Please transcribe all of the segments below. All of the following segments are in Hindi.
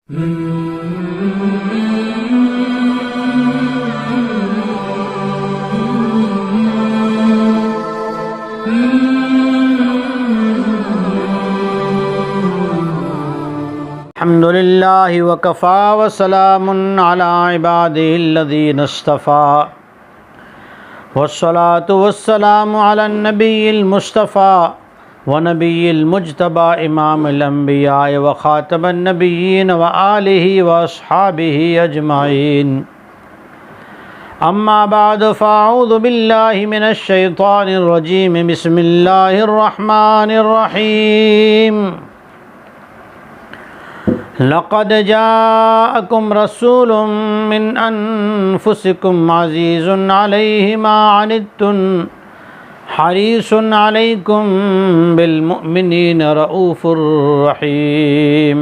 अल्हम्दुलिल्लाहि वकफ़ा वसलामुन अला इबादिहिल्लज़ीना इस्तफ़ा वस्सलातु वस्सलामु अला नबिय्यिल मुस्तफ़ा व नबिय्यिल मुज्तबा इमामिल अंबिया व ख़ातमन नबिय्यीन व आलिहि व अस्हाबिहि अजमाइन। अम्मा बाद फ़अऊज़ु बिल्लाहि मिनश शैतानिर रजीम। बिस्मिल्लाहिर रहमानिर रहीम। लक़द जाअकुम रसूलुम मिन अनफुसिकुम अज़ीज़ुन अलैहि मा अनित्तुम हरीसुन अलैकुम बिल मुमिनीना रऊफ़ुर रहीम।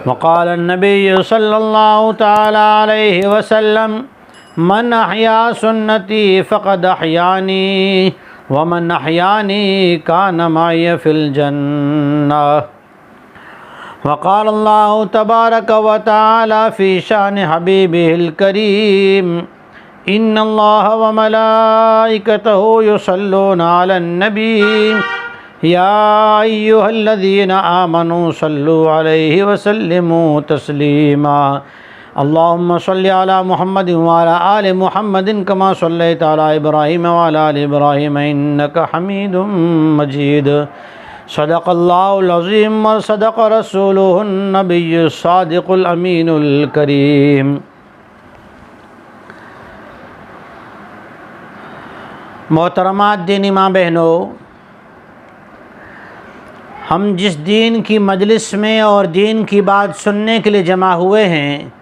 वक़ाल अन्नबिय्यु सल्लल्लाहु तआला अलैहि वसल्लम मन अहया सुन्नती फ़क़द अहयानी व मन अहयानी कान माय फ़िल जन्नह। वक़ाल अल्लाहु तबारक व तआला फ़ी शान हबीबिहिल करीम इन्नल्लाह व मलाइकतहु युसल्लूना अलन नबी या अय्युहल्लज़ीना आमनू सल्लु अलैहि व सल्लिमू तस्लीमा। अल्लाहुम्मा सल्लि अला मुहम्मदिन व अला आलि मुहम्मदिन कमा सल्लैता अला इब्राहीम व अला आलि इब्राहीम इन्नका हमीदुम मजीद। सदक़ल्लाहुल अज़ीम व सदक़ रसूलुहुन नबिय्युस सादिक़ुल अमीनुल करीम। मोहतरमात दीनी माँ बहनों, हम जिस दीन की मजलिस में और दीन की बात सुनने के लिए जमा हुए हैं,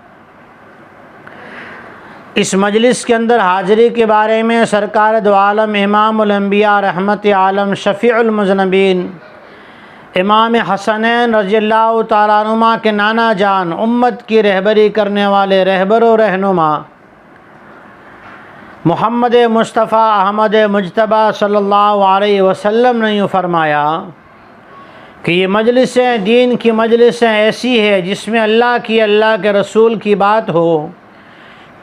इस मजलिस के अंदर हाज़िरी के बारे में सरकार दो आलम इमामुल अंबिया रहमत आलम शफ़ीउल मुज़नबीन इमाम हसनैन रज़ियल्लाहु तआला अन्हुमा के नाना जान उम्मत की रहबरी करने वाले रहबर व रहनुमा मोहम्मद मुस्तफ़ा अहमद मुज्तबा सल्लल्लाहु अलैहि वसल्लम ने यूँ फरमाया कि ये मजलिसें दीन की मजलिसें ऐसी है जिसमें अल्लाह के रसूल की बात हो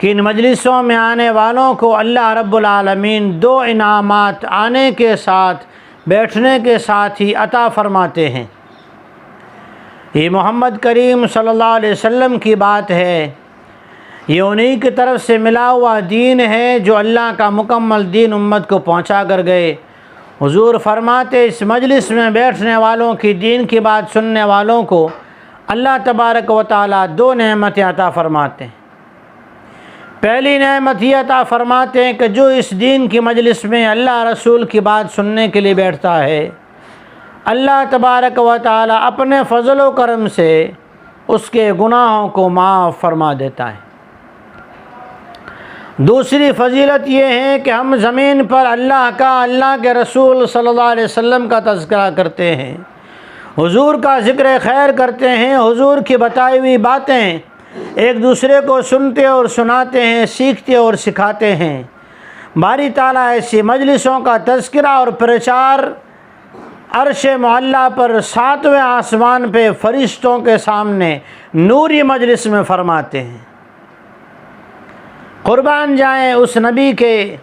कि इन मजलिसों में आने वालों को अल्लाह रब्बुल आलमीन दो इनामात आने के साथ बैठने के साथ ही अता फरमाते हैं। ये मोहम्मद करीम सल्लल्लाहु अलैहि वसल्लम की बात है। ये उन्हीं की तरफ से मिला हुआ दीन है जो अल्लाह का मुकम्मल दीन उम्मत को पहुंचा कर गए। हुजूर फरमाते इस मजलिस में बैठने वालों की दीन की बात सुनने वालों को अल्लाह तबारक व तआला दो नेमतें अता फरमाते हैं। पहली नेमत ये अता फरमाते हैं कि जो इस दीन की मजलिस में अल्लाह रसूल की बात सुनने के लिए बैठता है, अल्लाह तबारक व तआला अपने फ़ज़ल व करम से उसके गुनाहों को माफ़ फरमा देता है। दूसरी फ़जीलत ये है कि हम ज़मीन पर अल्लाह के रसूल सल्लल्लाहु अलैहि वसल्लम का तज़किरा करते हैं, हुजूर का ज़िक्र खैर करते हैं, हुजूर की बताई हुई बातें एक दूसरे को सुनते और सुनाते हैं, सीखते और सिखाते हैं। बारी ताला ऐसी मजलिसों का तज़किरा और प्रचार अर्श मुअल्ला पर सातवें आसमान पे फ़रिश्तों के सामने नूरी मजलिस में फरमाते हैं। क़ुरबान जाएँ उस नबी के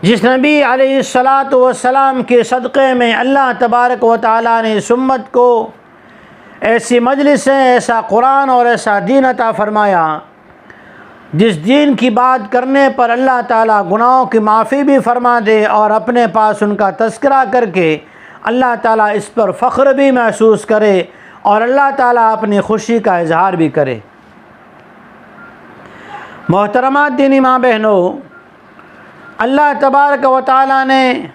जिस नबी अलैहिस्सलातु वस्सलाम के सदक़े में अल्लाह तबारक व तआला ने इस उम्मत को ऐसी मजलिसें, ऐसा कुरान और ऐसा दीन अता फ़रमाया जिस दीन की बात करने पर अल्लाह ताला गुनाहों की माफ़ी भी फ़रमा दे और अपने पास उनका तज़किरा करके अल्लाह ताला इस पर फ़ख्र भी महसूस करे और अल्लाह ताला अपनी खुशी का इजहार भी करे। मोहतरमात दीनी माँ बहनों, अल्लाह तबारक व तआला ने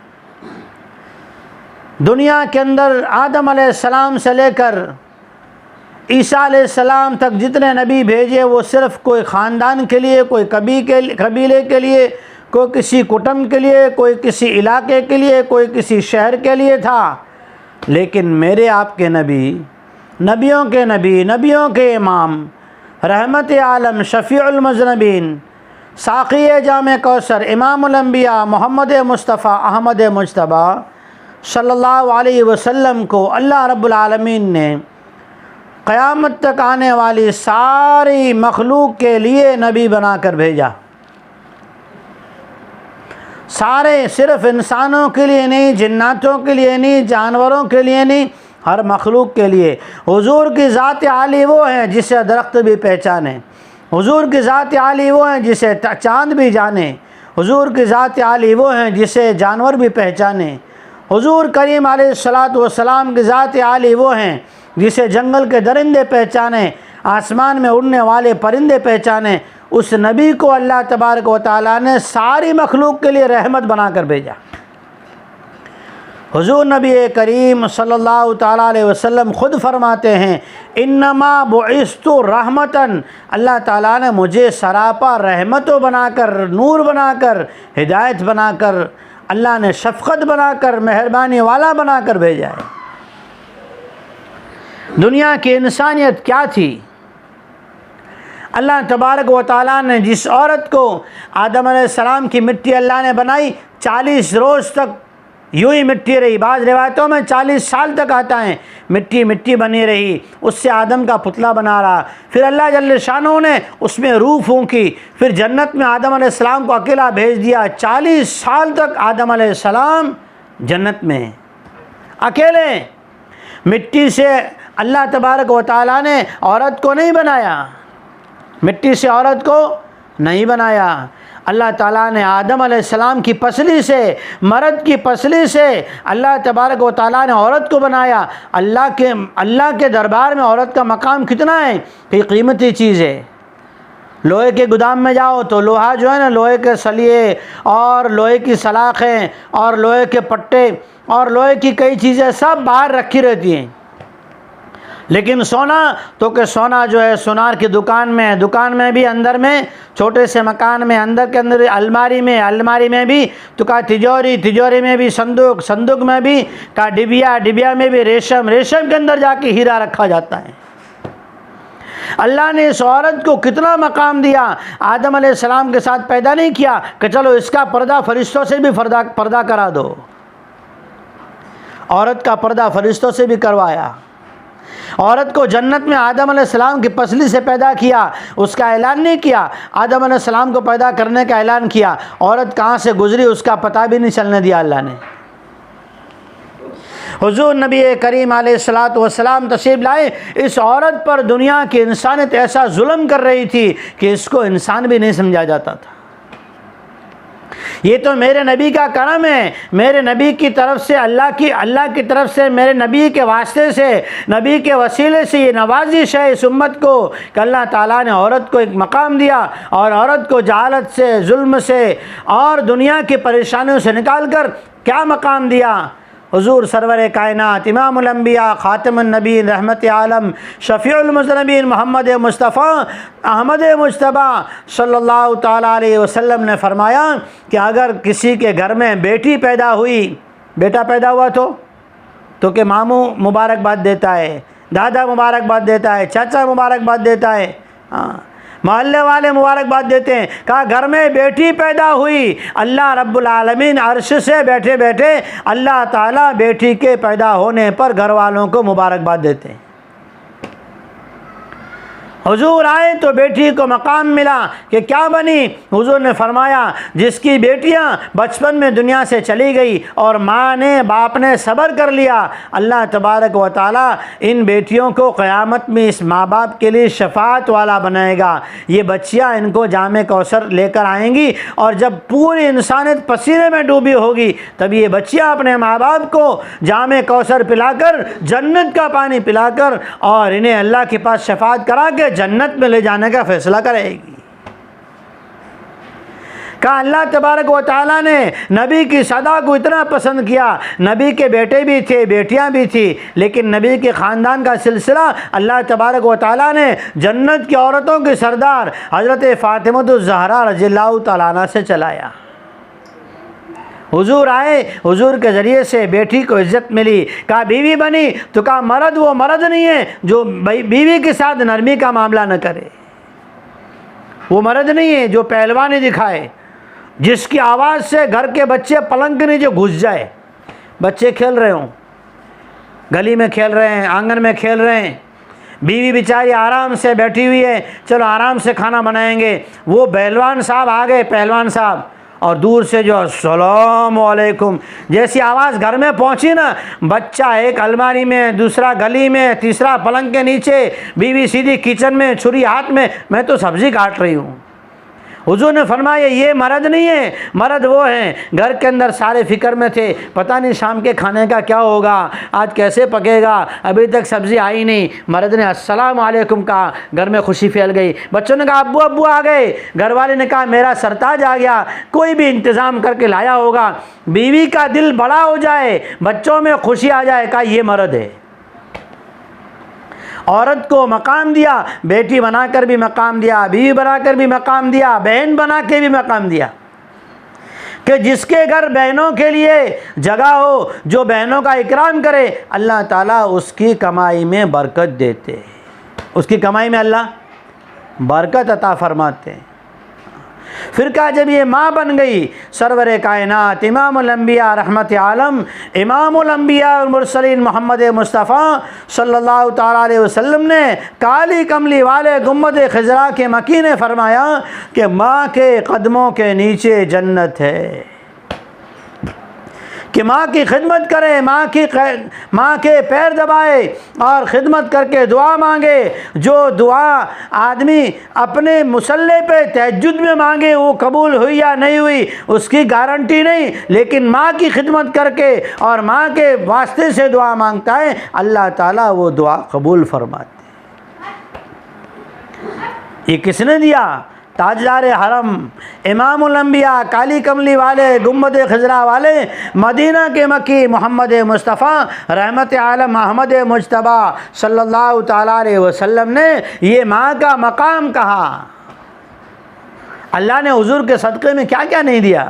दुनिया के अंदर आदम अलैहिस्सलाम से लेकर ईसा अलैहिस्सलाम तक जितने नबी भेजे वो सिर्फ़ कोई ख़ानदान के लिए, कोई कबीले के लिए, कोई किसी कुटुंब के लिए, कोई किसी इलाके के लिए, कोई किसी शहर के लिए था। लेकिन मेरे आपके नबी, नबियों के नबी, नबियों के इमाम, रहमत आलम, शफ़ीउल मुज़नबीन, साक़ी जाम कौसर, इमामुल अंबिया मोहम्मद मुस्तफ़ा अहमद मुज्तबा सल्लल्लाहु अलैहि वसल्लम को अल्लाह रब्बुल आलमीन ने क़यामत तक आने वाली सारी मखलूक के लिए नबी बनाकर भेजा। सारे, सिर्फ इंसानों के लिए नहीं, जिन्नातों के लिए नहीं, जानवरों के लिए नहीं, हर मखलूक के लिए। हुजूर की ज़ात आली वो है जिसे दरख्त भी पहचाने। हुजूर की ज़ात आली वो है जिसे चाँद भी जाने। हुजूर की ज़ात आली वो है जिसे जानवर भी पहचाने। हुजूर करीम अलैहिस्सलातु वस्सलाम की ज़ात आली वो हैं जिसे जंगल के दरिंदे पहचाने, आसमान में उड़ने वाले परिंदे पहचाने। उस नबी को अल्लाह तबारक व तआला ने सारी मखलूक के लिए रहमत बनाकर भेजा। हुजूर नबी करीम सल्लल्लाहु ताला अलैहि वसल्लम ख़ुद फरमाते हैं, इन्नमा बुइस्तु रहमतन, अल्लाह ताला ने मुझे सरापा रहमतों बनाकर, नूर बनाकर, हिदायत बनाकर, अल्लाह ने शफ़क़त बनाकर, मेहरबानी वाला बनाकर भेजा है। दुनिया की इंसानियत क्या थी? अल्लाह तबारक व तआला ने जिस औरत को आदम अलैहिस्सलाम की मिट्टी अल्लाह ने बनाई, 40 रोज़ तक यूँ ही मिट्टी रही। बाज़ रिवायतों में 40 साल तक आता है, मिट्टी मिट्टी बनी रही। उससे आदम का पुतला बना रहा। फिर अल्लाह जल्ल शानो ने उसमें रूह फूंकी। फिर जन्नत में आदम अलैहिस्सलाम को अकेला भेज दिया। 40 साल तक आदम अलैहिस्सलाम जन्नत में अकेले। मिट्टी से अल्लाह तबारक व तआला ने औरत को नहीं बनाया, मिट्टी से औरत को नहीं बनाया। अल्लाह ताला ने आदम अलैहिस्सलाम की पसली से, मर्द की पसली से अल्लाह तबारक व तआला ने औरत को बनाया। अल्लाह के दरबार में औरत का मकाम कितना है कि कीमती चीज़ है। लोहे के गोदाम में जाओ तो लोहा जो है ना, लोहे के सलिए और लोहे की सलाखें और लोहे के पट्टे और लोहे की कई चीज़ें सब बाहर रखी रहती हैं। लेकिन सोना तो कि सोना जो है सोनार की दुकान में भी, अंदर में छोटे से मकान में, अंदर के अंदर अलमारी में भी, तो का तिजोरी में भी, संदूक में भी, का डिबिया में भी, रेशम के अंदर जाके हीरा रखा जाता है। अल्लाह ने इस औरत को कितना मकाम दिया। आदम अलैहिस्सलाम के साथ पैदा नहीं किया कि चलो इसका पर्दा फरिश्तों से भी पर्दा करा दो। औरत का पर्दा फरिश्तों से भी करवाया। औरत को जन्नत में आदम अलैहिस्सलाम की पसली से पैदा किया, उसका ऐलान नहीं किया। आदम अलैहिस्सलाम को पैदा करने का ऐलान किया, औरत कहाँ से गुजरी उसका पता भी नहीं चलने दिया अल्लाह ने। हुजूर नबी करीम अलैहिस्सलातु वस्सलाम तशरीफ़ लाए। इस औरत पर दुनिया की इंसानियत ऐसा जुल्म कर रही थी कि इसको इंसान भी नहीं समझा जाता था। ये तो मेरे नबी का करम है, मेरे नबी की तरफ से, अल्लाह की तरफ से, मेरे नबी के वास्ते से, नबी के वसीले से ये नवाजिश है इस उम्मत को कि अल्लाह ताला ने औरत को एक मकाम दिया और औरत को जहालत से, जुल्म से और दुनिया की परेशानियों से निकाल कर क्या मकाम दिया। हुजूर सरवर कायनात, इमामुल अंबिया, खातमुन नबी, रहमत आलम, शफ़ीउल मुज़नबीन मोहम्मद मुस्तफ़ा अहमद मुज्तबा सल्लल्लाहु ताला अलैहि वसल्लम ने फरमाया कि अगर किसी के घर में बेटी पैदा हुई, बेटा पैदा हुआ तो कि मामू मुबारकबाद देता है, दादा मुबारकबाद देता है, चाचा मुबारकबाद देता है, हाँ, मोहल्ले वाले मुबारकबाद देते हैं। कहा घर में बेटी पैदा हुई, अल्लाह रब्बुल आलमीन अर्श से बैठे बैठे अल्लाह ताला बेटी के पैदा होने पर घर वालों को मुबारकबाद देते हैं। हुजूर आए तो बेटी को मकाम मिला कि क्या बनी। हुजूर ने फरमाया जिसकी बेटियां बचपन में दुनिया से चली गई और माँ ने, बाप ने सब्र कर लिया, अल्लाह तबारक व तआला इन बेटियों को क़यामत में इस माँ बाप के लिए शफ़ाअत वाला बनाएगा। ये बच्चियां इनको जामे कौसर लेकर आएंगी और जब पूरी इंसानियत पसीने में डूबी होगी तब ये बच्चियां अपने माँ बाप को जामे कौसर पिलाकर, जन्नत का पानी पिलाकर और इन्हें अल्लाह के पास शफ़ाअत करा के जन्नत में ले जाने का फैसला करेगी। कहा अल्लाह तबारक व तआला ने नबी की सदा को इतना पसंद किया। नबी के बेटे भी थे, बेटियां भी थी, लेकिन नबी के ख़ानदान का सिलसिला अल्लाह तबारक व तआला ने जन्नत की औरतों की सरदार हज़रत फ़ातिमतुज़ ज़हरा रज़ियल्लाहु तआला अन्हा से चलाया। हुजूर आए, हुजूर के ज़रिए से बेटी को इज़्ज़त मिली। कहा बीवी बनी तो कहा मर्द वो मर्द नहीं है जो बीवी के साथ नरमी का मामला न करे। वो मर्द नहीं है जो पहलवानी दिखाए, जिसकी आवाज़ से घर के बच्चे पलंग के नीचे घुस जाए। बच्चे खेल रहे हों, गली में खेल रहे हैं, आंगन में खेल रहे हैं, बीवी बेचारी आराम से बैठी हुई है, चलो आराम से खाना बनाएंगे। वो पहलवान साहब आ गए, पहलवान साहब, और दूर से जो अस्सलाम वालेकुम जैसी आवाज़ घर में पहुंची ना, बच्चा एक अलमारी में, दूसरा गली में, तीसरा पलंग के नीचे, बीवी सीधी किचन में छुरी हाथ में, मैं तो सब्ज़ी काट रही हूँ। हुजूर ने फरमाया ये मर्द नहीं है, मर्द वो हैं घर के अंदर सारे फिक्र में थे, पता नहीं शाम के खाने का क्या होगा, आज कैसे पकेगा, अभी तक सब्ज़ी आई नहीं। मर्द ने अस्सलाम वालेकुम कहा, घर में खुशी फैल गई। बच्चों ने कहा अब्बू अब्बू आ गए। घर वाले ने कहा मेरा सरताज आ गया, कोई भी इंतज़ाम करके लाया होगा। बीवी का दिल बड़ा हो जाए, बच्चों में खुशी आ जाए, कहा ये मर्द है। औरत को मकाम दिया, बेटी बनाकर भी मकाम दिया, बीवी बनाकर भी मकाम दिया, बहन बना के भी मकाम दिया, कि जिसके घर बहनों के लिए जगह हो, जो बहनों का इकराम करे, अल्लाह ताला उसकी कमाई में बरकत देते, उसकी कमाई में अल्लाह बरकत अता फरमाते हैं। फिर कहा जब ये माँ बन गई, सरवर कायनात इमामुल अंबिया रहमत आलम इमामुल अंबिया और मुरसलीन मोहम्मद मुस्तफ़ा सल्लल्लाहु ताला अलैहि वसल्लम ने काली कमली वाले गुम्बद खजरा के मकी ने फरमाया कि माँ के कदमों के नीचे जन्नत है, कि माँ की खिदमत करे, माँ के पैर दबाए और ख़िदमत करके दुआ मांगे। जो दुआ आदमी अपने मुसल्ले पे तहज्जुद में मांगे वो कबूल हुई या नहीं हुई उसकी गारंटी नहीं, लेकिन माँ की खिदमत करके और माँ के वास्ते से दुआ मांगता है, अल्लाह ताला वो दुआ कबूल फरमाते। ये किसने दिया? ताजदार हरम इमामुल अंबिया काली कमली वाले गुम्बद खजरा वाले मदीना के मक्की मोहम्मद मुस्तफ़ा रहमत आलम अहमद मुज्तबा सल्लल्लाहु ताला अलैहि वसल्लम ने ये माँ का मकाम कहा। अल्लाह ने हुजूर के सदक़े में क्या क्या नहीं दिया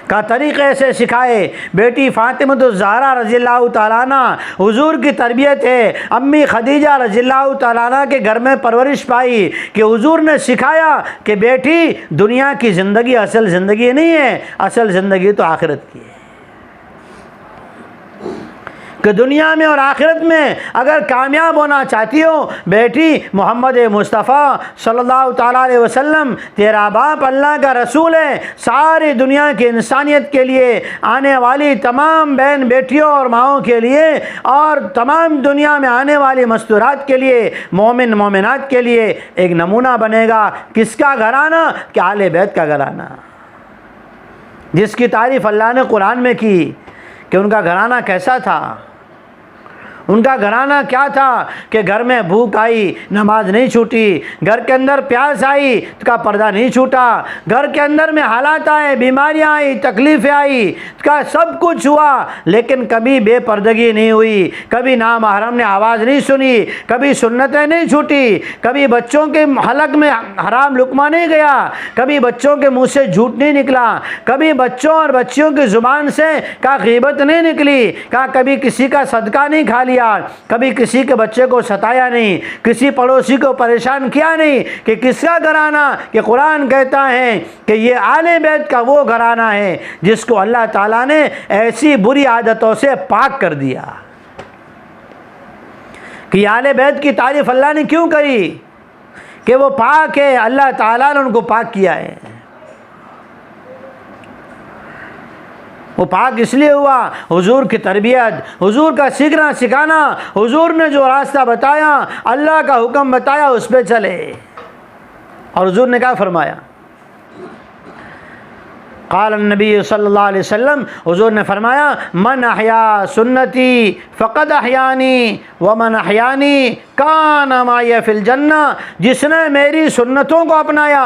का तरीक़े से सिखाए। बेटी फ़ातिमा ज़हरा रज़ियल्लाहु ताला अन्हा हुजूर की तरबियत है, अम्मी खदीजा रज़ियल्लाहु ताला अन्हा के घर में परवरिश पाई कि हुजूर ने सिखाया कि बेटी दुनिया की ज़िंदगी असल ज़िंदगी नहीं है, असल ज़िंदगी तो आखिरत की है, कि दुनिया में और आखिरत में अगर कामयाब होना चाहती हो बेटी, मोहम्मद मुस्तफ़ा सल्लल्लाहु ताला अलैहि वसल्लम तेरा बाप अल्लाह का रसूल है, सारी दुनिया की इंसानियत के लिए, आने वाली तमाम बहन बेटियों और माओं के लिए और तमाम दुनिया में आने वाली मस्तूरात के लिए, मोमिन मोमिनात के लिए एक नमूना बनेगा। किसका घराना? कि आले बैत का घराना, जिसकी तारीफ़ अल्लाह ने कुरान में की कि उनका घराना कैसा था। उनका घराना क्या था कि घर में भूख आई, नमाज नहीं छूटी, घर के अंदर प्यास आई, उसका पर्दा नहीं छूटा, घर के अंदर में हालात आए, बीमारियां आई, तकलीफ़ें आई, उसका सब कुछ हुआ, लेकिन कभी बेपर्दगी नहीं हुई, कभी नामहरम ने आवाज़ नहीं सुनी, कभी सुन्नतें नहीं छूटी, कभी बच्चों के हलक में हराम लुकमा नहीं गया, कभी बच्चों के मुँह से झूठ नहीं निकला, कभी बच्चों और बच्चियों की ज़ुबान से का ग़ीबत नहीं निकली, कभी किसी का सदका नहीं खा लिया, कभी किसी के बच्चे को सताया नहीं, किसी पड़ोसी को परेशान किया नहीं। कि किसका घराना? कि कुरान कहता है कि ये आले बैत का वो घराना है जिसको अल्लाह ताला ने ऐसी बुरी आदतों से पाक कर दिया। कि आले बैत की तारीफ अल्लाह ने क्यों करी? कि वो पाक है, अल्लाह ताला ने उनको पाक किया है। वो पाक इसलिए हुआ हुजूर की तरबियत, हुजूर का सीखना सिखाना, हुजूर ने जो रास्ता बताया, अल्लाह का हुक्म बताया, उस पर चले। और हुजूर ने क्या फरमाया? क़ाल नबी सल्लल्लाहु अलैहि वसल्लम, हुजूर ने फरमाया मन अहया सुन्नती फ़क़द अहयानी व मन अहयानी कान माया फ़िल जन्ना। जिसने मेरी सुन्नतों को अपनाया,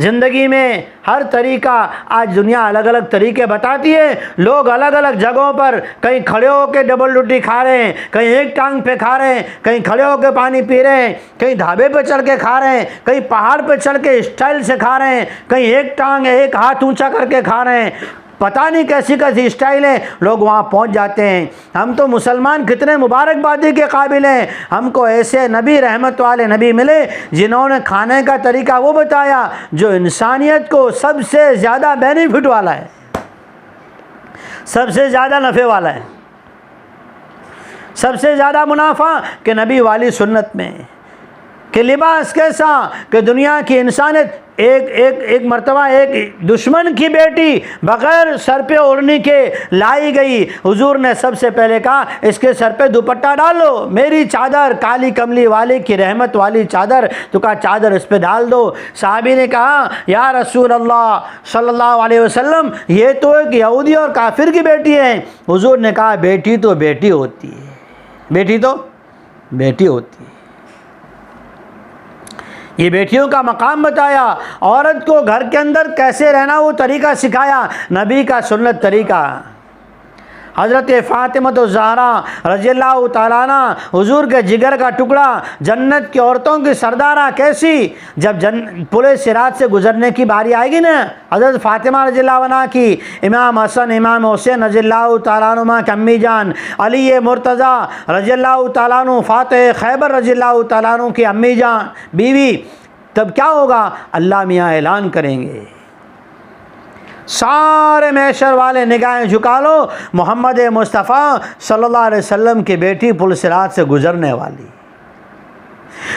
ज़िंदगी में हर तरीका, आज दुनिया अलग अलग तरीके बताती है, लोग अलग अलग जगहों पर कहीं खड़े होकर डबल रोटी खा रहे हैं, कहीं एक टांग पे खा रहे हैं, कहीं खड़े होकर पानी पी रहे हैं, कहीं ढाबे पे चढ़ के खा रहे हैं, कहीं पहाड़ पे चढ़ के स्टाइल से खा रहे हैं, कहीं एक टांग एक हाथ ऊंचा करके खा रहे हैं, पता नहीं कैसी कैसी स्टाइल है, लोग वहाँ पहुँच जाते हैं। हम तो मुसलमान कितने मुबारकबादी के काबिल हैं, हमको ऐसे नबी रहमत वाले नबी मिले जिन्होंने खाने का तरीका वो बताया जो इंसानियत को सबसे ज़्यादा बेनिफिट वाला है, सबसे ज़्यादा नफ़े वाला है। सबसे ज़्यादा मुनाफा कि नबी वाली सुन्नत में, कि लिबास कैसा कि दुनिया की इंसानियत एक मर्तबा एक दुश्मन की बेटी बग़ैर सर पे ओढ़ने के लाई गई। हुजूर ने सबसे पहले कहा इसके सर पे दुपट्टा डालो, मेरी चादर काली कमली वाले की रहमत वाली चादर, तो कहा चादर इस पे डाल दो। साहबी ने कहा या रसूल अल्लाह सल्लल्लाहु अलैहि वसल्लम, ये तो एक यहूदी और काफिर की बेटी है। हुजूर ने कहा बेटी तो बेटी होती है, बेटी तो बेटी होती है। ये बेटियों का मकाम बताया, औरत को घर के अंदर कैसे रहना वो तरीका सिखाया, नबी का सुन्नत तरीका। हज़रत फ़ातिमा ज़हरा रज़ियल्लाहु ताला अन्हा, हुजूर के जिगर का टुकड़ा, जन्नत की औरतों की सरदारा, कैसी जब पुले सिरात से गुजरने की बारी आएगी ना, हज़रत फ़ातिमा रज़ियल्लाहु अन्हा की, इमाम हसन इमाम हुसैन रज़ियल्लाहु ताला अन्हुमा की अम्मी जान, अली मुर्तज़ा रज़ियल्लाहु ताला अन्हु, फ़ातिह खैबर रज़ियल्लाहु ताला अन्हु की अम्मी जान बीवी, तब क्या होगा, अल्लाह मियाँ ऐलान करेंगे, सारे मैशर वाले निगाहें झुका लो, मोहम्मद मुस्तफ़ा सल्लल्लाहु अलैहि वसल्लम की बेटी पुल सिरात से गुजरने वाली।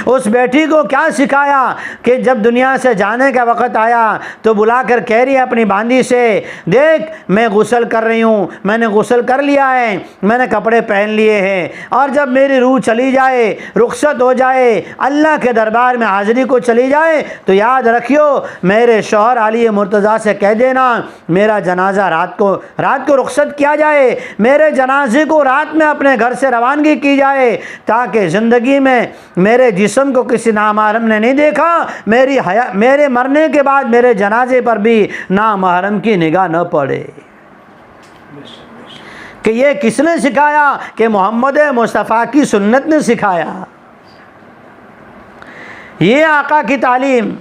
उस बेटी को क्या सिखाया कि जब दुनिया से जाने का वक़्त आया तो बुलाकर कह रही है अपनी बांदी से, देख मैं गुस्ल कर रही हूँ, मैंने गुस्ल कर लिया है, मैंने कपड़े पहन लिए हैं, और जब मेरी रूह चली जाए, रुखसत हो जाए, अल्लाह के दरबार में हाज़िरी को चली जाए, तो याद रखियो मेरे शौहर अली मुर्तज़ा से कह देना मेरा जनाजा रात को रुखसत किया जाए, मेरे जनाजे को रात में अपने घर से रवानगी की जाए, ताकि ज़िंदगी में मेरे जिस्म को किसी नामहरम ने नहीं देखा, मेरे मरने के बाद मेरे जनाजे पर भी नामहरम की निगाह न पड़े। कि ये किसने सिखाया, कि मोहम्मद मुस्तफ़ा की सुन्नत ने सिखाया। ये आका की तालीम,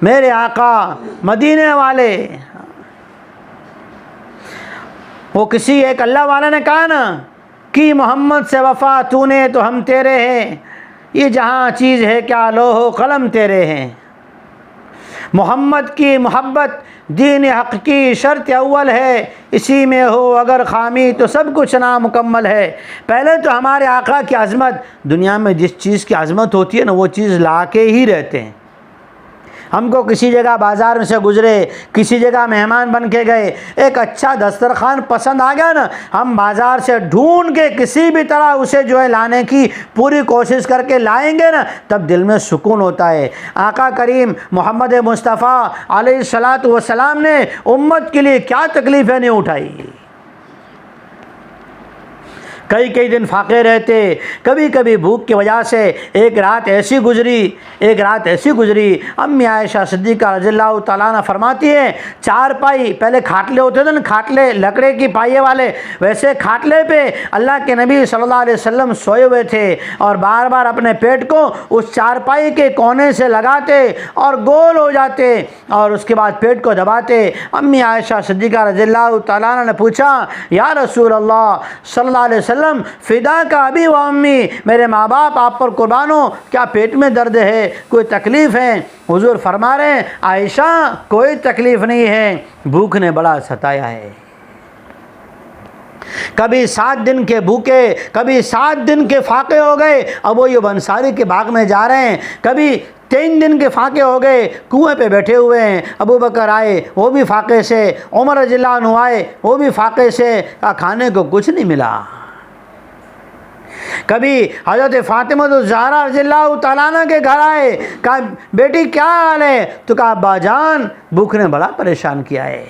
मेरे आका मदीने वाले, वो किसी एक अल्लाह वाला ने कहा ना कि मोहम्मद से वफ़ा तूने तो हम तेरे हैं, ये जहाँ चीज़ है क्या लोहो कलम तेरे हैं। मोहम्मद की मोहब्बत दीन हक़ की शर्त अव्वल है, इसी में हो अगर खामी तो सब कुछ नामुकम्मल है। पहले तो हमारे आका की अज़मत, दुनिया में जिस चीज़ की अज़मत होती है ना वो चीज़ ला के ही रहते हैं। हमको किसी जगह बाज़ार में से गुज़रे, किसी जगह मेहमान बन के गए, एक अच्छा दस्तरखान पसंद आ गया ना, हम बाज़ार से ढूंढ के किसी भी तरह उसे जो है लाने की पूरी कोशिश करके लाएंगे ना, तब दिल में सुकून होता है। आका करीम मोहम्मद मुस्तफ़ा अलैहिस्सलातु वस्सलाम ने उम्मत के लिए क्या तकलीफ़ें नहीं उठाई। कई दिन फाके रहते, कभी कभी भूख की वजह से एक रात ऐसी गुजरी, अम्मी आयशा सिद्दीक़ा रज़ियल्लाहु ताला अन्हा फरमाती है, चार पाई पहले खाटले होते थे ना, खाटले लकड़े की पाइये वाले, वैसे खाटले पे अल्लाह के नबी सल्लल्लाहु अलैहि वसल्लम सोए हुए थे और बार बार अपने पेट को उस चारपाई के कोने से लगाते और गोल हो जाते और उसके बाद पेट को दबाते। अम्मी आयशा सिद्दीक़ा रज़ियल्लाहु ताला अन्हा ने पूछा, या रसूल अल्लाह सल्लल्लाहु अलैहि वसल्लम, फिदा का अभी व अम्मी, मेरे माँ बाप आप पर कुर्बान हो, क्या पेट में दर्द है, कोई तकलीफ़ है? हुजूर फरमा रहे हैं, आयशा कोई तकलीफ़ नहीं है, भूख ने बड़ा सताया है। कभी 7 दिन के भूखे, कभी 7 दिन के फाके हो गए, अब वो यूब अंसारी के बाग में जा रहे हैं, कभी 3 दिन के फाके हो गए, कुएं पे बैठे हुए हैं, अबू बकर आए वो भी फाके से, उमर रज़ियल्लाहु अन्हु आए वो भी फाके से, खाने को कुछ नहीं मिला। कभी हज़रत फ़ातिमा ज़हरा रज़ियल्लाहु ताला अन्हा के घर आए, कहा बेटी क्या हाल है, तो कहा अब्बा जान भूख ने बड़ा परेशान किया है।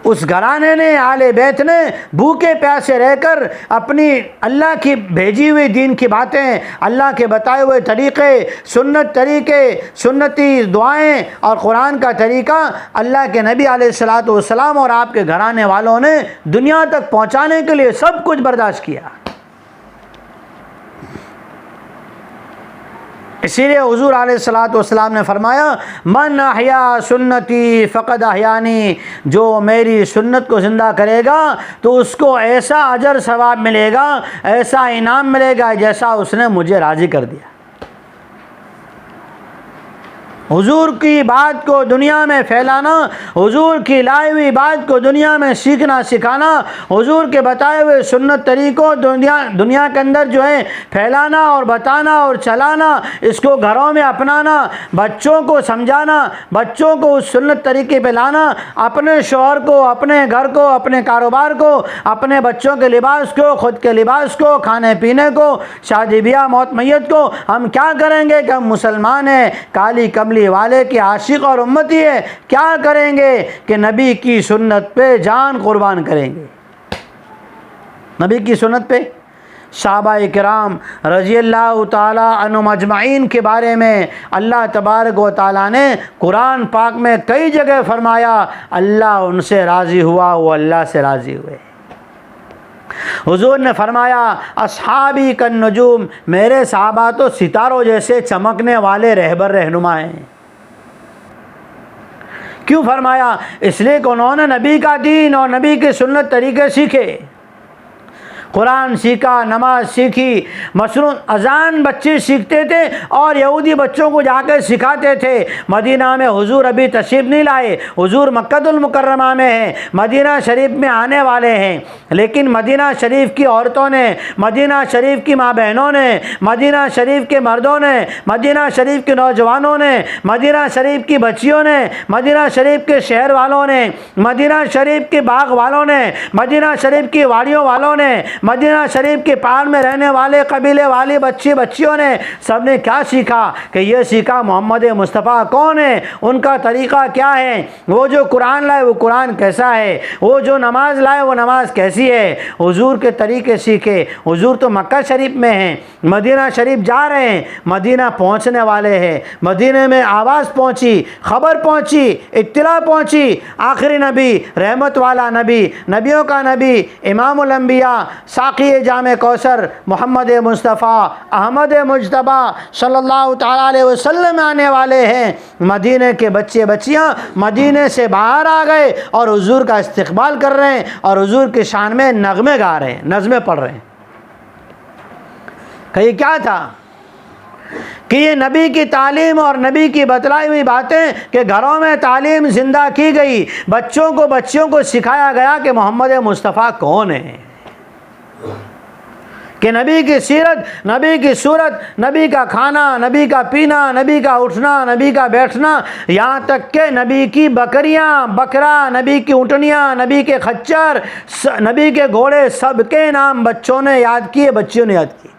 उस घराने ने, आले बैत ने भूखे प्यासे रहकर अपनी अल्लाह की भेजी हुई दीन की बातें, अल्लाह के बताए हुए तरीके, सुन्नती दुआएं और कुरान का तरीका अल्लाह के नबी अलैहिस्सलातु वस्सलाम और आपके घराने वालों ने दुनिया तक पहुँचाने के लिए सब कुछ बर्दाश्त किया। इसीलिए हुजूर अलैहिस्सलातु वस्सलाम ने फरमाया, मन अहया सुन्नती फ़क़द अहयानी, जो मेरी सुन्नत को ज़िंदा करेगा तो उसको ऐसा अजर सवाब मिलेगा, ऐसा इनाम मिलेगा जैसा उसने मुझे राज़ी कर दिया। हुजूर की बात को दुनिया में फैलाना, हुजूर की लाई हुई बात को दुनिया में सीखना सिखाना, हुजूर के बताए हुए सुन्नत तरीक़ों दुनिया के अंदर जो है फैलाना और बताना और चलाना, इसको घरों में अपनाना, बच्चों को समझाना, बच्चों को उस सुन्नत तरीके पे लाना, अपने शौहर को, अपने घर को, अपने कारोबार को, अपने बच्चों के लिबास को, ख़ुद के लिबास को, खाने पीने को, शादी ब्याह मौत मैयत को हम क्या करेंगे कि हम मुसलमान हैं, काली कमली वाले के आशिक और उम्मती है, क्या करेंगे कि नबी की सुन्नत पे जान कुर्बान करेंगे। नबी की सुन्नत पे सहाबा किराम रज़ी अल्लाह ताला अन्हुम अजमाइन के बारे में अल्लाह तबारक व तआला ने कुरान पाक में कई जगह फरमाया, अल्लाह उनसे राज़ी हुआ, वो अल्लाह से राज़ी हुए। हुजूर ने फरमाया, अस्हाबी कन नजूम, मेरे सहाबा तो सितारों जैसे चमकने वाले रहबर रहनुमा हैं। क्यों फरमाया? इसलिए कि उन्होंने नबी का दीन और नबी के सुन्नत तरीके सीखे, कुरान सीखा, नमाज सीखी, मसरून अजान बच्चे सीखते थे और यहूदी बच्चों को जाकर सिखाते थे। मदीना में हुजूर अभी तशरीफ़ नहीं लाए, हुजूर मक्कतुल मुकर्रमा में हैं, मदीना शरीफ में आने वाले हैं, लेकिन मदीना शरीफ की औरतों ने, मदीना शरीफ की माँ बहनों ने, मदीना शरीफ के मर्दों ने, मदीना शरीफ के नौजवानों ने, मदीना शरीफ की बच्चियों ने, मदीना शरीफ के शहर वालों ने, मदीना शरीफ के बाग वालों ने, मदीना शरीफ की वाड़ियों वालों ने, मदीना शरीफ के पार में रहने वाले कबीले वाली बच्चियों ने, सब ने क्या सीखा कि ये सीखा मोहम्मद मुस्तफ़ा कौन है, उनका तरीक़ा क्या है, वो जो कुरान लाए वो कुरान कैसा है, वो जो नमाज लाए वो नमाज कैसी है। हुजूर के तरीके सीखे। हुजूर तो मक्का शरीफ में हैं, मदीना शरीफ जा रहे हैं, मदीना पहुँचने वाले हैं। मदीने में आवाज़ पहुँची, ख़बर पहुँची, इत्तला पहुँची, आखिरी नबी, रहमत वाला नबी, नबियों का नबी, इमामुल अंबिया, साक़ी जामे कौसर मोहम्मद मुस्तफ़ा अहमद मुजतबा सल्लल्लाहु ताला अलैहि वसल्लम आने वाले हैं। मदीने के बच्चे बच्चियां मदीने से बाहर आ गए और हुजूर का इस्तक़बाल कर रहे हैं और हुजूर के शान में नगमे गा रहे हैं, नज़में पढ़ रहे हैं। कहीं क्या था कि ये नबी की तालीम और नबी की बतलाई हुई बातें कि घरों में तालीम ज़िंदा की गई, बच्चों को सिखाया गया कि मोहम्मद मुस्तफ़ा कौन है, कि नबी की सीरत, नबी की सूरत, नबी का खाना, नबी का पीना, नबी का उठना, नबी का बैठना, यहाँ तक के नबी की बकरियाँ, बकरा, नबी की ऊँटनियाँ, नबी के खच्चर, नबी के घोड़े, सबके नाम बच्चों ने याद किए, बच्चियों ने याद किए।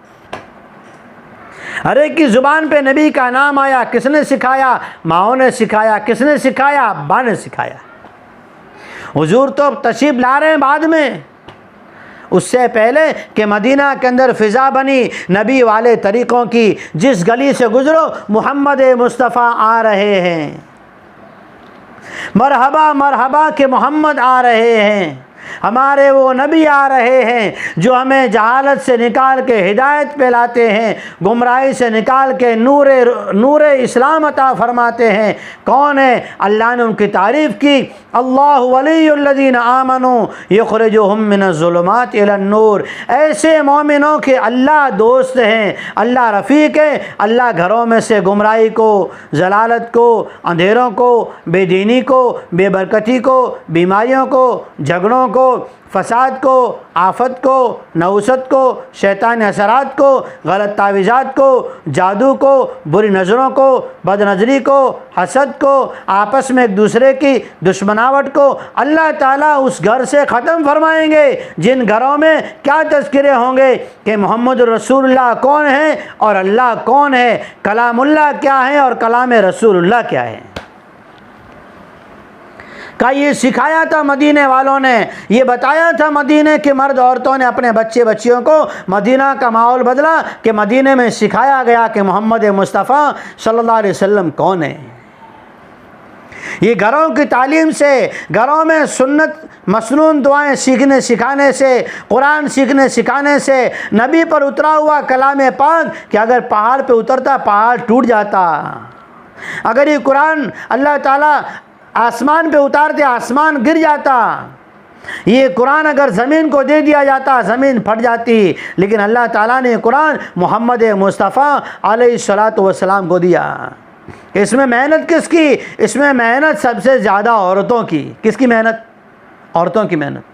हर एक की ज़ुबान पे नबी का नाम आया। किसने सिखाया? माओ ने सिखाया। किसने सिखाया? अब्बा ने सिखाया। हुजूर तो तशरीफ़ ला रहे हैं बाद में, उससे पहले कि मदीना के अंदर फ़िज़ा बनी नबी वाले तरीक़ों की। जिस गली से गुज़रो मोहम्मद मुस्तफ़ा आ रहे हैं, मरहबा मरहबा के मोहम्मद आ रहे हैं, हमारे वो नबी आ रहे हैं जो हमें जहालत से निकाल के हिदायत पे लाते हैं, गुमराही से निकाल के नूरे इस्लाम अता फरमाते हैं। कौन है? अल्लाह ने उनकी तारीफ़ की, अल्लाहु वलियुल्लज़ीना आमनू युख़रिजुहुम मिनज़्ज़ुलुमात इलन-नूर। ऐसे मोमिनों के अल्लाह दोस्त हैं, अल्लाह रफ़ीक है। अल्लाह घरों में से गुमराही को, जलालत को, अंधेरों को, बेदीनी को, बेबरकती को, बीमारियों को, झगड़ों को, फसाद को, आफत को, नौसत को, शैतानी असरात को, गलत तावीज़ात को, जादू को, बुरी नज़रों को, बदनज़री को, हसद को, आपस में एक दूसरे की दुश्मनावट को अल्लाह ताला उस घर से ख़त्म फरमाएंगे जिन घरों में क्या तज़किरे होंगे कि मोहम्मद रसूलुल्लाह कौन है और अल्लाह कौन है, कलामुल्लाह क्या है और कलाम रसूलुल्लाह क्या है। का ये सिखाया था मदीने वालों ने, ये बताया था मदीने के मर्द औरतों ने अपने बच्चे बच्चियों को। मदीना का माहौल बदला कि मदीने में सिखाया गया कि मोहम्मद मुस्तफ़ा सल्लल्लाहु अलैहि वसल्लम कौन है। ये घरों की तालीम से, घरों में सुन्नत मसनून दुआएं सीखने सिखाने से, कुरान सीखने सिखाने से, नबी पर उतरा हुआ कलाम पाक कि अगर पहाड़ पे उतरता पहाड़ टूट जाता, अगर ये कुरान अल्लाह ताला आसमान पे उतारते आसमान गिर जाता, ये कुरान अगर ज़मीन को दे दिया जाता ज़मीन फट जाती। लेकिन अल्लाह ताला ने कुरान मोहम्मद मुस्तफ़ा अलैहिस्सलातु वस्सलाम को दिया। इसमें मेहनत किसकी? इसमें मेहनत सबसे ज़्यादा औरतों की। किसकी मेहनत? औरतों की मेहनत।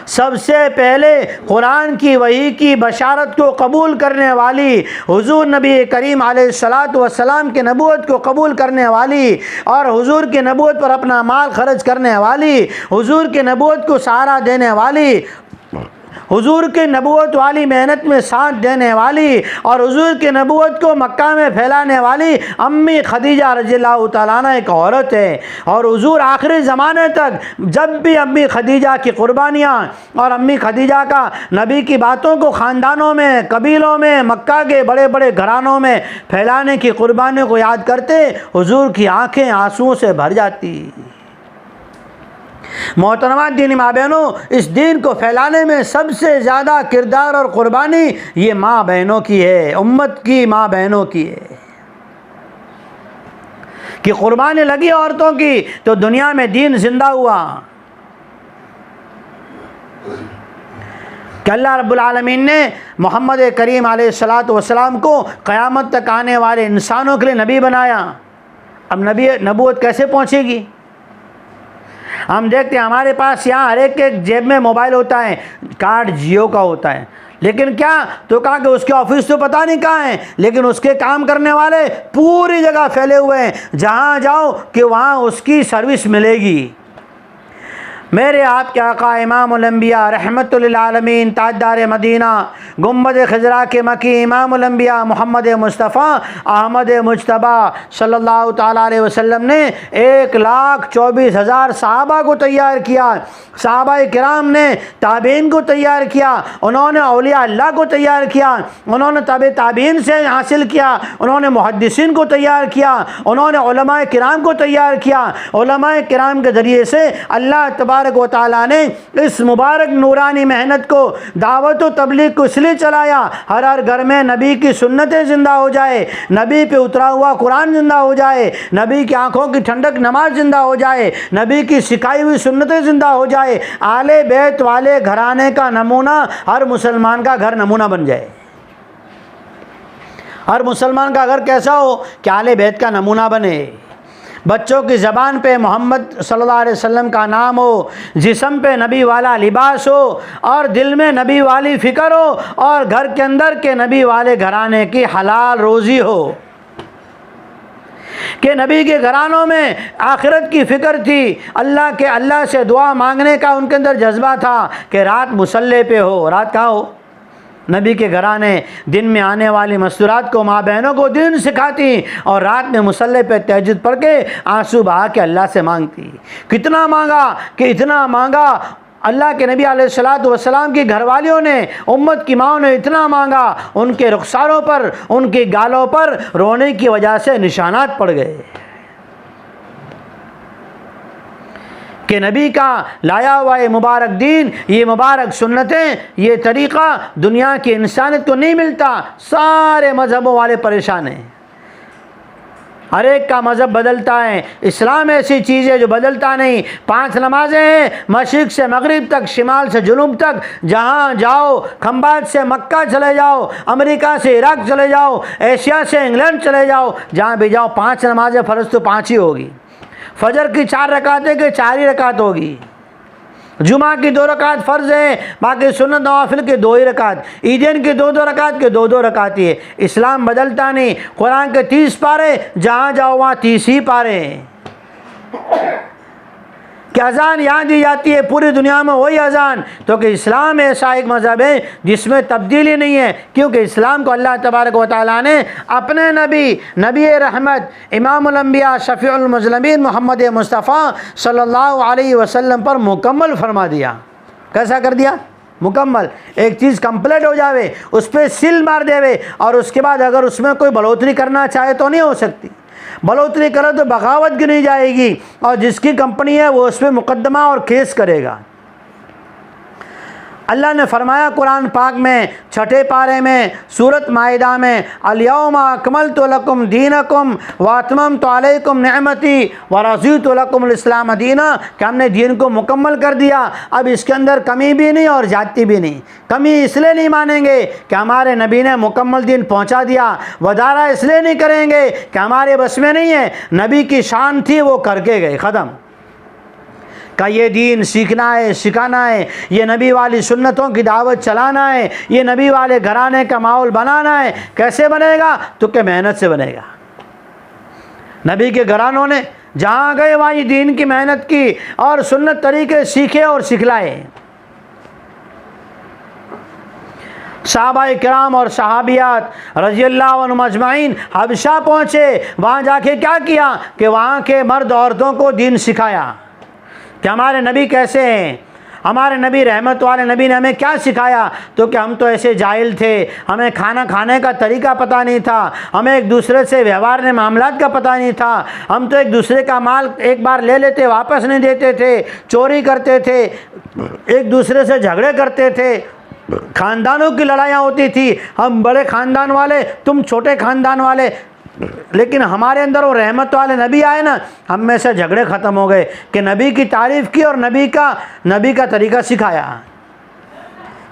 सबसे पहले कुरान की वही की बशारत को कबूल करने वाली, हुजूर नबी करीम अलैहिस्सलातु वस्सलाम के नबूवत को कबूल करने वाली और हुजूर के नबूवत पर अपना माल खर्च करने वाली, हुजूर के नबूवत को सहारा देने वाली, हुजूर के नबूवत वाली मेहनत में साथ देने वाली और हुजूर के नबूवत को मक्का में फैलाने वाली अम्मी खदीजा रज़ियल्लाहु तआला अन्हा एक औरत है। और हुजूर आखिरी ज़माने तक जब भी अम्मी खदीजा की कुर्बानियाँ और अम्मी खदीजा का नबी की बातों को ख़ानदानों में, कबीलों में, मक्का के बड़े बड़े घरानों में फैलाने की कुर्बानियों को याद करते हुजूर की आँखें आंसुओं से भर जाती। मोहतरमा दीनी माँ बहनों, इस दीन को फैलाने में सबसे ज़्यादा किरदार और कुर्बानी ये माँ बहनों की है, उम्मत की माँ बहनों की है कि कुर्बानी लगी औरतों की तो दुनिया में दीन जिंदा हुआ। कि अल्लाह रब्बुल आलमीन ने मोहम्मद करीम अलैहिस्सलातु वस्सलाम को क़यामत तक आने वाले इंसानों के लिए नबी बनाया। अब नबूवत कैसे पहुँचेगी? हम देखते हैं हमारे पास यहाँ हर एक के जेब में मोबाइल होता है, कार्ड जियो का होता है, लेकिन क्या तो कहा कि उसके ऑफिस तो पता नहीं कहाँ है, लेकिन उसके काम करने वाले पूरी जगह फैले हुए हैं, जहाँ जाओ कि वहाँ उसकी सर्विस मिलेगी। मेरे आपके आका इमामुल अंबिया रहमतुल लिल आलमीन ताजदार मदीना गुंबद खजरा के मकी इमामुल अंबिया मोहम्मद मुस्तफ़ा अहमद मुज्तबा सल्लल्लाहु ताला अलैहि वसल्लम ने 1,24,000 सहाबा को तैयार किया। सहाबा किराम ने ताबीन को तैयार किया, उन्होंने औलिया अल्लाह को तैयार किया, उन्होंने ताबीन से हासिल किया, उन्होंने मुहद्दिसीन को तैयार किया, उन्होंने उलमाए किराम को तैयार किया। उलमाए किराम के ज़रिए से अल्लाह तबारक व तआला ने इस मुबारक नूरानी मेहनत को, दावत व तबलीग को इसलिए चलाया हर घर में नबी की सुन्नतें ज़िंदा हो जाए, नबी पे उतरा हुआ कुरान ज़िंदा हो जाए, नबी की आँखों की ठंडक नमाज ज़िंदा हो जाए, नबी की सिखाई हुई सुन्नतें ज़िंदा हो जाए, आले बैत वाले घराने का नमूना हर मुसलमान का घर नमूना बन जाए। हर मुसलमान का घर कैसा हो कि आले बैत का नमूना बने। बच्चों की ज़बान पे मोहम्मद सल्लल्लाहु अलैहि वसल्लम का नाम हो, जिस्म पे नबी वाला लिबास हो और दिल में नबी वाली फ़िक्र हो और घर के अंदर के नबी वाले घराने की हलाल रोज़ी हो। कि नबी के घरानों में आखिरत की फ़िक्र थी, अल्लाह से दुआ मांगने का उनके अंदर जज्बा था कि रात मुसल्ले पे हो। रात कहाँ हो? नबी के घराने दिन में आने वाली मस्तूरात को माँ बहनों को दीन सिखाती और रात में मुसल्ले पे तहज्जुद पढ़ के आंसू बहा के अल्लाह से मांगती। कितना मांगा कि इतना मांगा, अल्लाह के नबी अलैहिस्सलातु वस्सलाम की घरवालियों ने, उम्मत की माओं ने इतना मांगा, उनके रुखसारों पर, उनके गालों पर रोने की वजह से निशानात पड़ गए कि नबी का लाया हुआ ये मुबारक दीन, ये मुबारक सुन्नतें, ये तरीक़ा दुनिया की इंसानियत को नहीं मिलता। सारे मज़हबों वाले परेशान हैं, हर एक का मज़हब बदलता है। इस्लाम ऐसी चीज़ है जो बदलता नहीं। 5 नमाजें हैं, मशरिक़ से मगरिब तक, शिमाल से जुनूब तक, जहाँ जाओ, खंबात से मक्का चले जाओ, अमेरिका से इराक चले जाओ, एशिया से इंग्लैंड चले जाओ, जहाँ भी जाओ 5 नमाजें फ़र्ज़ तो 5 ही होगी। फजर की 4 रकातें के 4 ही रकात होगी, जुमा की 2 रकात फ़र्ज़ है, बाकी सुन्नत नवाफिल के 2 ही रकात, ईदैन की 2-2 रकात के 2-2 रकात ही है। इस्लाम बदलता नहीं। कुरान के 30 पारे, जहाँ जाओ वहाँ 30 ही पारे हैं। कि अज़ान यहाँ दी जाती है पूरी दुनिया में वही अज़ान, तो कि इस्लाम ऐसा एक मज़हब है जिसमें तब्दीली नहीं है, क्योंकि इस्लाम को अल्लाह तबारक व तआला ने अपने नबी रहमत इमामुल अंबिया शफ़ीउल मुज़लमीन मोहम्मद मुस्तफ़ा सल्लल्लाहु अलैहि वसल्लम पर मुकम्मल फरमा दिया। कैसा कर दिया? मुकम्मल। एक चीज़ कंप्लीट हो जावे, उस पर सील मार देवे और उसके बाद अगर उसमें कोई बढ़ोतरी करना चाहे तो नहीं हो सकती। बढ़ोतरी करो तो बगावत गिनी जाएगी और जिसकी कंपनी है वो उस पर मुकदमा और केस करेगा। अल्लाह ने फरमाया कुरान पाक में 6ठे पारे में सूरत माइदा में, अल-यौमा अकमलतु लकुम दीनकुम व अतममतु अलैकुम निअमती व रज़ीतु लकुमुल इस्लाम दीना, कि हमने दीन को मुकम्मल कर दिया, अब इसके अंदर कमी भी नहीं और ज़्यादती भी नहीं। कमी इसलिए नहीं मानेंगे कि हमारे नबी ने मुकम्मल दीन पहुंचा दिया, वदारा इसलिए नहीं करेंगे कि हमारे बस में नहीं है, नबी की शान थी वो करके गए, ख़त्म। का ये दीन सीखना है, सिखाना है, ये नबी वाली सुन्नतों की दावत चलाना है, ये नबी वाले घराने का माहौल बनाना है। कैसे बनेगा? तो क्या मेहनत से बनेगा। नबी के घरानों ने जहाँ गए वहाँ ये दीन की मेहनत की और सुन्नत तरीके सीखे और सिखलाए। सहाबाए किराम और सहाबियात रज़ियल्लाहु अन्हुम अजमाइन हबशा पहुँचे, वहाँ जाके क्या किया कि वहाँ के मर्द औरतों को दीन सिखाया कि हमारे नबी कैसे हैं, हमारे नबी रहमत वाले नबी ने हमें क्या सिखाया। तो कि हम तो ऐसे जाहिल थे, हमें खाना खाने का तरीका पता नहीं था, हमें एक दूसरे से व्यवहार ने मामलात का पता नहीं था, हम तो एक दूसरे का माल एक बार ले लेते वापस नहीं देते थे, चोरी करते थे, एक दूसरे से झगड़े करते थे, ख़ानदानों की लड़ाइयाँ होती थी, हम बड़े ख़ानदान वाले, तुम छोटे ख़ानदान वाले। लेकिन हमारे अंदर वो रहमत वाले नबी आए ना, हम में से झगड़े ख़त्म हो गए कि नबी की तारीफ़ की और नबी का तरीका सिखाया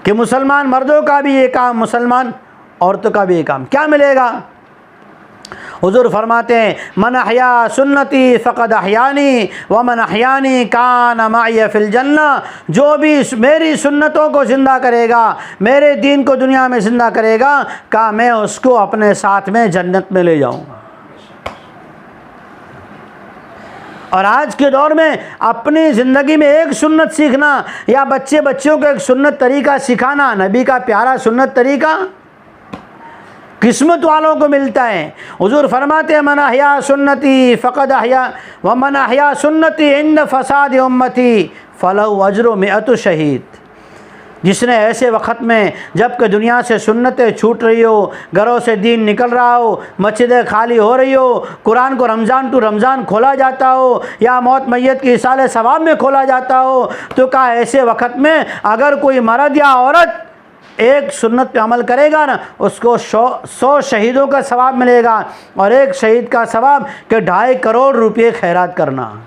कि मुसलमान मर्दों का भी ये काम, मुसलमान औरतों का भी ये काम। क्या मिलेगा? हुज़ूर फरमाते हैं, मन अहया सुन्नती फ़क़द अहयानी व मन अहयानी कान माई फ़िल जन्ना, जो भी मेरी सुन्नतों को ज़िंदा करेगा, मेरे दीन को दुनिया में ज़िंदा करेगा, का मैं उसको अपने साथ में जन्नत में ले जाऊँगा। और आज के दौर में अपनी ज़िंदगी में एक सुन्नत सीखना या बच्चों को एक सुन्नत तरीका सिखाना, नबी का प्यारा सुन्नत तरीका किस्मत वालों को मिलता है। हुज़ूर फरमाते हैं, मन अहया सुन्नती फ़क़द अहया व मन अहया सुन्नती इंद फ़साद उम्मती फ़लहु अज्रु मिअतु शहीद। जिसने ऐसे वक़्त में जबकि दुनिया से सुन्नतें छूट रही हो, घरों से दीन निकल रहा हो, मस्जिदें खाली हो रही हो, कुरान को रमज़ान टू रमज़ान खोला जाता हो या मौत मैयत की इसाले सवाब में खोला जाता हो, तो कहा ऐसे वक़्त में अगर कोई मर्द या औरत एक सुन्नत पे अमल करेगा ना, उसको 100 शहीदों का सवाब मिलेगा। और एक शहीद का सवाब के 2.5 करोड़ रुपये खैरात करना।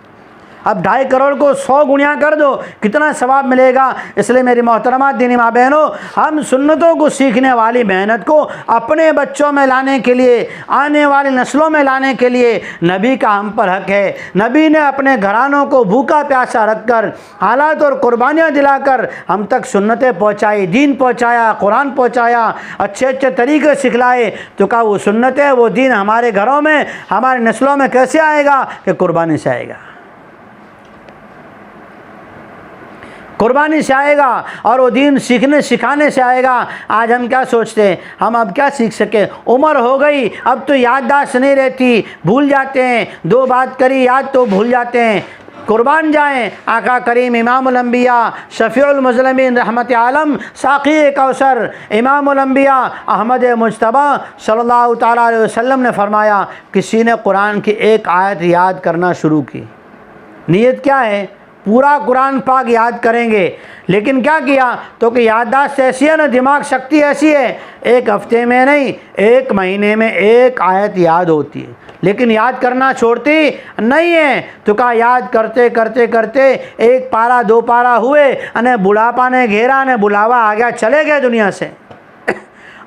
अब 2.5 करोड़ को 100 गुणा कर दो, कितना सवाब मिलेगा। इसलिए मेरी मोहतरमा दीनी माँ बहनों, हम सुन्नतों को सीखने वाली मेहनत को अपने बच्चों में लाने के लिए, आने वाली नस्लों में लाने के लिए नबी का हम पर हक है। नबी ने अपने घरानों को भूखा प्यासा रखकर, हालात और कुर्बानियाँ दिलाकर हम तक सुन्नतें पहुँचाई, दीन पहुँचाया, कुरान पहुँचाया, अच्छे अच्छे तरीके सिखलाए। तो क्या वो सुन्नतें, वो दीन हमारे घरों में, हमारे नस्लों में कैसे आएगा? कि कुर्बानी से आएगा, कुर्बानी से आएगा और वो दीन सीखने सिखाने से आएगा। आज हम क्या सोचते हैं, हम अब क्या सीख सके, उम्र हो गई, अब तो याददाश्त नहीं रहती, भूल जाते हैं, 2 बात करी याद तो भूल जाते हैं। कुर्बान जाएं आका करीम इमामुल अंबिया शफीउल मुज़लिमीन रहमत आलम साक़ी कौसर इमामुल अंबिया अहमद मुज्तबा सल्लल्लाहु ताला अलैहि वसल्लम ने फरमाया, किसी ने कुरान की एक आयत याद करना शुरू की, नीयत क्या है, पूरा कुरान पाक याद करेंगे। लेकिन क्या किया तो कि याददाश्त ऐसी है ना, दिमाग शक्ति ऐसी है, 1 हफ्ते में नहीं 1 महीने में 1 आयत याद होती है, लेकिन याद करना छोड़ती नहीं है। तो कहा याद करते करते करते 1 पारा 2 पारा हुए, अने बुढ़ापा ने घेरा, ने बुलावा आ गया, चले गए दुनिया से।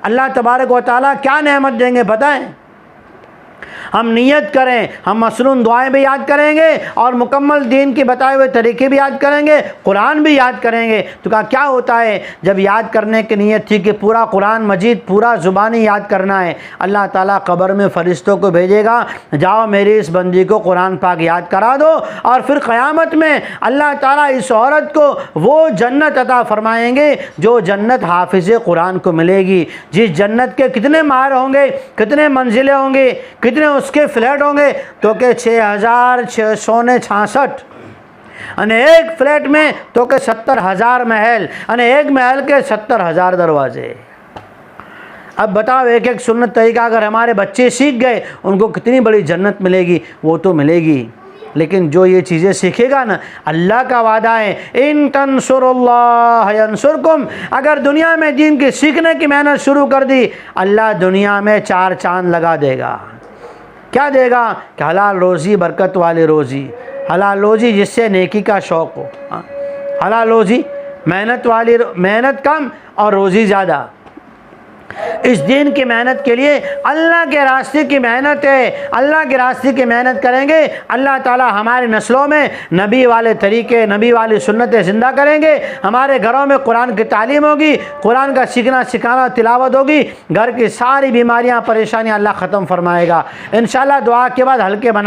अल्लाह तबारक व तआला क्या नेमत देंगे पता है? हम नियत करें, हम मसनून दुआएं भी याद करेंगे और मुकम्मल दीन के बताए हुए तरीके भी याद करेंगे, कुरान भी याद करेंगे। तो कहा क्या होता है, जब याद करने की नियत थी कि पूरा कुरान मजीद पूरा ज़ुबानी याद करना है, अल्लाह ताला कब्र में फ़रिश्तों को भेजेगा, जाओ मेरी इस बंदी को कुरान पाक याद करा दो। और फिर क़यामत में अल्लाह ताला इस औरत को वो जन्नत अता फ़रमाएंगे जो जन्नत हाफिज़ कुरान को मिलेगी। जिस जन्नत के कितने महल होंगे, कितने मंजिलें होंगे, कितने उसके फ्लैट होंगे, तो के 6666 अने एक फ्लैट में तो के 70,000 महल, अने एक महल के 70,000 दरवाजे। अब बताओ, एक एक सुन्नत तरीका अगर हमारे बच्चे सीख गए, उनको कितनी बड़ी जन्नत मिलेगी। वो तो मिलेगी। लेकिन जो ये चीज़ें सीखेगा ना, अल्लाह का वादा है, इन तंसुरुल्लाह यंसुरकुम, अगर दुनिया में दीन की सीखने की मेहनत शुरू कर दी, अल्लाह दुनिया में 4 चांद लगा देगा। क्या देगा? कि हलाल रोज़ी, बरकत वाली रोज़ी, हलाल रोज़ी जिससे नेकी का शौक़ हो, हलाल रोज़ी, मेहनत कम और रोज़ी ज़्यादा। इस दीन की मेहनत के लिए अल्लाह के रास्ते की मेहनत है। अल्लाह के रास्ते की मेहनत करेंगे, अल्लाह ताला हमारी नस्लों में नबी वाले तरीके, नबी वाली सुन्नतें ज़िंदा करेंगे। हमारे घरों में कुरान की तालीम होगी, कुरान का सीखना सिखाना तिलावत होगी, घर की सारी बीमारियां परेशानियां अल्लाह ख़त्म फरमाएगा। इंशाअल्लाह दुआ के बाद हल्के बना